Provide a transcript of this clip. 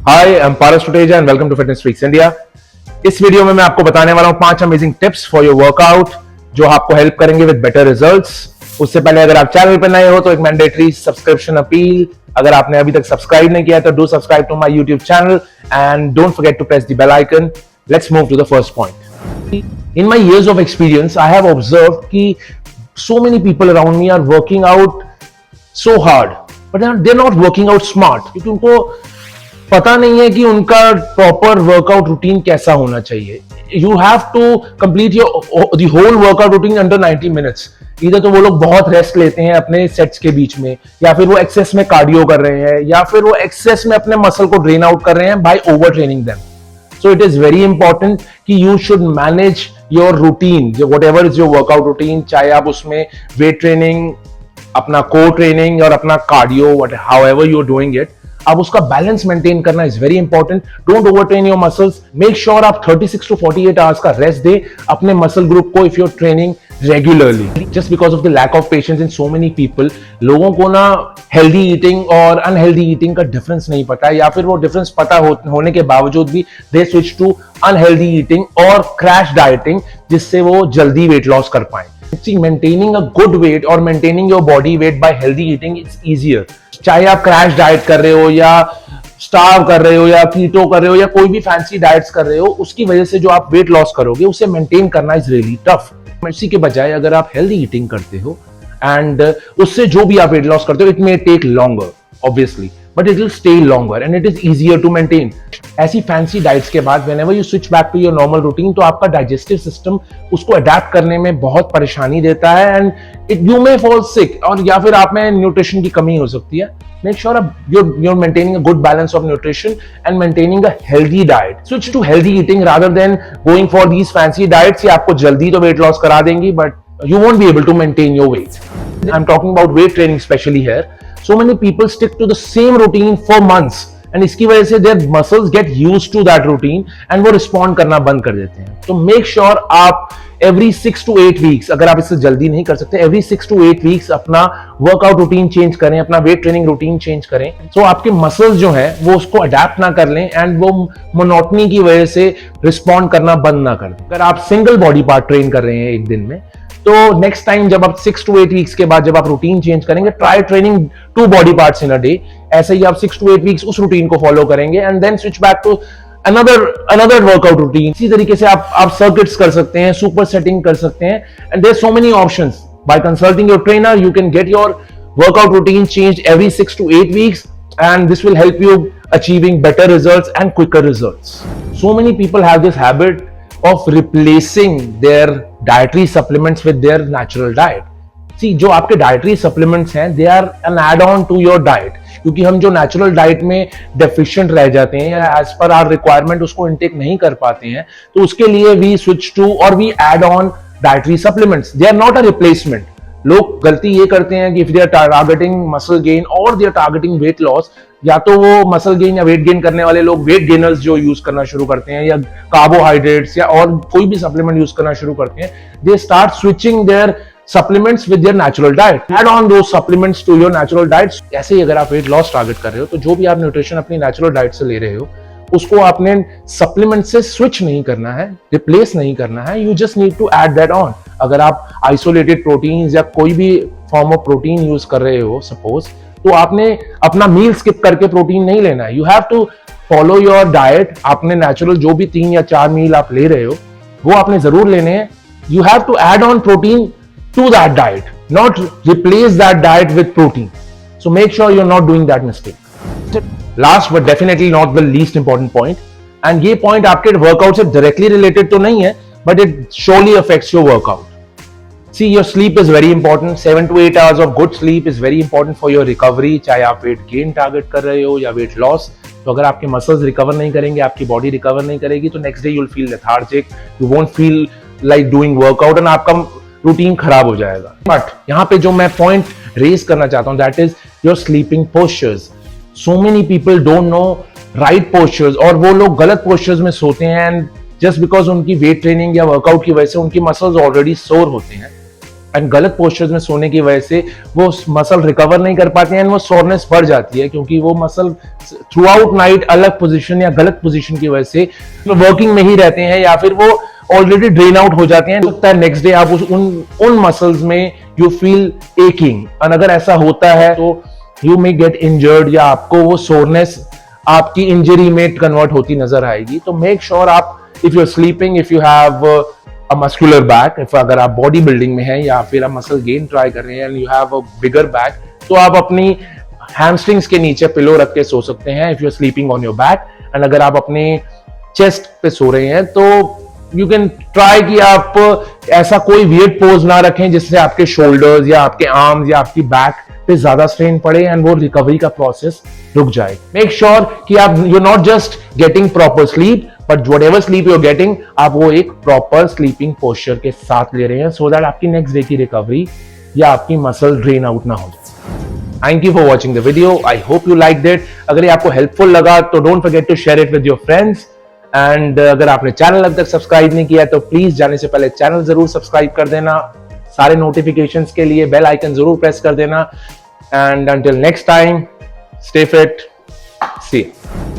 Hi, I am Paras Tuteja and welcome to fitness freaks India. इस video में मैं आपको बताने वाला हूं 5 amazing tips for your workout जो आपको हेल्प करेंगे विद बेटर रिजल्ट्स। उससे पहले अगर आप चैनल पर नए हो तो एक मैंडेटरी सब्सक्रिप्शन अपील, अगर आपने अभी तक सब्सक्राइब नहीं किया तो do subscribe to my YouTube channel and don't forget to press the bell icon. Let's move to the first point. In my years of experience I have observed कि so many people around me are working out so hard but they're not working out smart, क्योंकि उनको पता नहीं है कि उनका proper workout routine कैसा होना चाहिए। You have to complete your the whole workout routine under 90 minutes. इधर तो वो लोग बहुत रेस्ट लेते हैं अपने सेट्स के बीच में, या फिर वो एक्सेस में कार्डियो कर रहे हैं, या फिर वो एक्सेस में अपने मसल को ड्रेन आउट कर रहे हैं by over training them. So it is very important कि you should manage your routine, whatever is your workout routine, चाहे आप उसमें weight training, अपना core training और अपना cardio, however you're doing it, आप उसका बैलेंस मेंटेन करना is very important. Don't overtrain your muscles. Make sure आप 36 to 48 आवर्स का रेस्ट दे अपने मसल ग्रुप को if you're training regularly. Just because of the lack of patience in so many people, लोगों को ना healthy eating और unhealthy eating का डिफरेंस नहीं पता है, या फिर वो डिफरेंस पता होने के बावजूद भी they switch to unhealthy eating और क्रैश डाइटिंग, जिससे वो जल्दी वेट लॉस कर पाए। Maintaining a good weight or maintaining your body weight by healthy eating is easier. चाहे आप क्रैश डाइट कर रहे हो या स्टार्व कर रहे हो या कीटो कर रहे हो या कोई भी फैंसी डाइट्स कर रहे हो, उसकी वजह से जो आप वेट लॉस करोगे उसे मेंटेन करना इज रियली टफ। इसी के बजाय अगर आप हेल्दी ईटिंग करते हो एंड उससे जो भी आप वेट लॉस करते हो, it may take longer obviously, but it will stay longer and it is easier to maintain. ऐसी फैंसी डाइट्स के बाद whenever you switch back to your normal routine, तो आपका डाइजेस्टिव सिस्टम उसको अडेप्ट करने में बहुत परेशानी देता है and it you may fall sick, और या फिर आप में न्यूट्रिशन की कमी हो सकती है। Make sure you're maintaining a good balance of nutrition and maintaining a healthy diet. Switch to healthy eating rather than going for these fancy diets. ये आपको जल्दी तो weight loss करा देंगी, but you won't be able to maintain your weight. I'm talking about weight training especially here. So many people stick to the same routine for months, and इसकी वजह से their muscles get used to that routine and वो respond करना बंद कर देते हैं। तो make sure आप every 6 to 8 weeks, अगर आप इससे जल्दी नहीं कर सकते, every 6 to 8 weeks अपना वर्कआउट रूटीन चेंज करें, अपना वेट ट्रेनिंग रूटीन चेंज करें, तो आपके मसल्स जो हैं वो उसको अडेप्ट ना कर लें एंड वो मोनोटनी की वजह से रिस्पॉन्ड करना बंद ना कर दें। अगर आप सिंगल बॉडी पार्ट ट्रेन कर रहे हैं एक दिन में, तो नेक्स्ट टाइम जब आप 6 to 8 वीक्स के बाद जब आप रूटीन चेंज करेंगे, try training 2 body parts in a day. ऐसे ही आप 6 to 8 वीक्स उस रूटीन को फॉलो करेंगे and then switch back to another workout routine. इसी तरीके से आप सर्किट्स कर सकते हैं, सुपर सेटिंग कर सकते हैं, and there's so many options. By consulting your trainer, you can get your workout routine changed every 6 to 8 weeks, and this will help you achieving better results and quicker results. So many people have this habit of replacing their dietary supplements with their natural diet. See, जो आपके dietary supplements हैं, they are an add on to your diet, क्योंकि हम जो natural diet में deficient रह जाते हैं या एज पर आवर रिक्वायरमेंट उसको इनटेक नहीं कर पाते हैं, तो उसके लिए वी स्विच टू और we add on dietary supplements. They are not a replacement. लोग गलती ये करते हैं कि if they are targeting muscle gain और they are targeting weight loss, या तो वो मसल गेन या वेट गेन करने वाले लोग वेट गेनर्स जो यूज करना शुरू करते हैं या कार्बोहाइड्रेट्स या और कोई भी सप्लीमेंट यूज करना शुरू करते हैं, they start switching their supplements with their natural diet. Add on those supplements to your natural diets. ऐसे ही अगर आप वेट लॉस टारगेट कर रहे हो, तो जो भी आप न्यूट्रिशन अपनी नेचुरल डाइट से ले रहे हो, उसको आपने सप्लीमेंट से स्विच नहीं करना है, रिप्लेस नहीं करना है। You just need to add that on. अगर आप आइसोलेटेड प्रोटीन्स या कोई भी फॉर्म ऑफ प्रोटीन यूज कर रहे हो सपोज, तो आपने अपना मील स्किप करके प्रोटीन नहीं लेना है। You have to follow your diet. आपने नेचुरल जो भी 3 या 4 मील आप ले रहे हो, वो आपने जरूर लेने हैं। You have to add on protein to that diet, not replace that diet with protein. So make sure you're not doing that mistake. Last but definitely not the least important point, and ये point आपके workout से directly related तो नहीं है, but it surely affects your workout. See, your sleep is very important. 7 to 8 hours of good sleep is very important for your recovery. चाहे आप weight gain target कर रहे हो या weight loss, तो अगर आपके muscles recover नहीं करेंगे, आपकी body recover नहीं करेगी, तो next day you'll feel lethargic, you won't feel like doing workout, and आपका रूटीन खराब हो जाएगा। बट यहाँ पे जो मैं पॉइंट रेज करना चाहता हूँ, that is your sleeping postures. So many people don't know right postures, और वो लोग गलत पोस्चर्स में सोते हैं, एंड जस्ट बिकॉज उनकी वेट ट्रेनिंग या वर्कआउट की वजह से उनकी मसल्स ऑलरेडी सोर होते हैं, एंड गलत पोस्चर्स में सोने की वजह से वो मसल रिकवर नहीं कर पाते हैं एंड वो सोरनेस बढ़ जाती है, क्योंकि वो मसल थ्रू आउट नाइट अलग पोजीशन या गलत पोजीशन की वजह से वर्किंग में ही रहते हैं, या फिर वो ऑलरेडी ड्रेन आउट हो जाते हैं। लगता है नेक्स्ट डे आप उन मसल्स में यू फील एकिंग, और अगर ऐसा होता है तो यू मे गेट इंजर्ड, या आपको वो सोरनेस आपकी इंजरी में कन्वर्ट होती नजर आएगी। तो मेक श्योर आप, if you are sleeping, if you have a muscular back, if अगर आप बॉडी बिल्डिंग में हैं या फिर आप मसल गेन ट्राई कर रहे हैं and you have a bigger back, तो आप अपनी हैमस्ट्रिंग्स के नीचे पिलो रख के सो सकते हैं if you are sleeping on your back. And अगर आप अपने चेस्ट पे सो रहे हैं तो यू कैन ट्राई कि आप ऐसा कोई वियर्ड पोज ना रखें जिससे आपके शोल्डर्स या आपके आर्म्स या आपकी बैक पे ज्यादा स्ट्रेन पड़े एंड वो रिकवरी का प्रोसेस रुक जाए। मेक श्योर कि आप you not just getting proper sleep, but whatever sleep you are getting, आप वो एक प्रॉपर स्लीपिंग पोस्चर के साथ ले रहे हैं, सो दैट आपकी नेक्स्ट डे की रिकवरी या आपकी मसल ड्रेन आउट ना हो जाए। Thank you for watching the video, I hope you liked it. अगर ये आपको हेल्पफुल लगा तो don't forget to share it with your friends, and अगर आपने चैनल अब तक सब्सक्राइब नहीं किया तो प्लीज जाने से पहले चैनल जरूर सब्सक्राइब कर देना, सारे नोटिफिकेशंस के लिए बेल आइकन जरूर प्रेस कर देना। And until next time, stay fit, see you.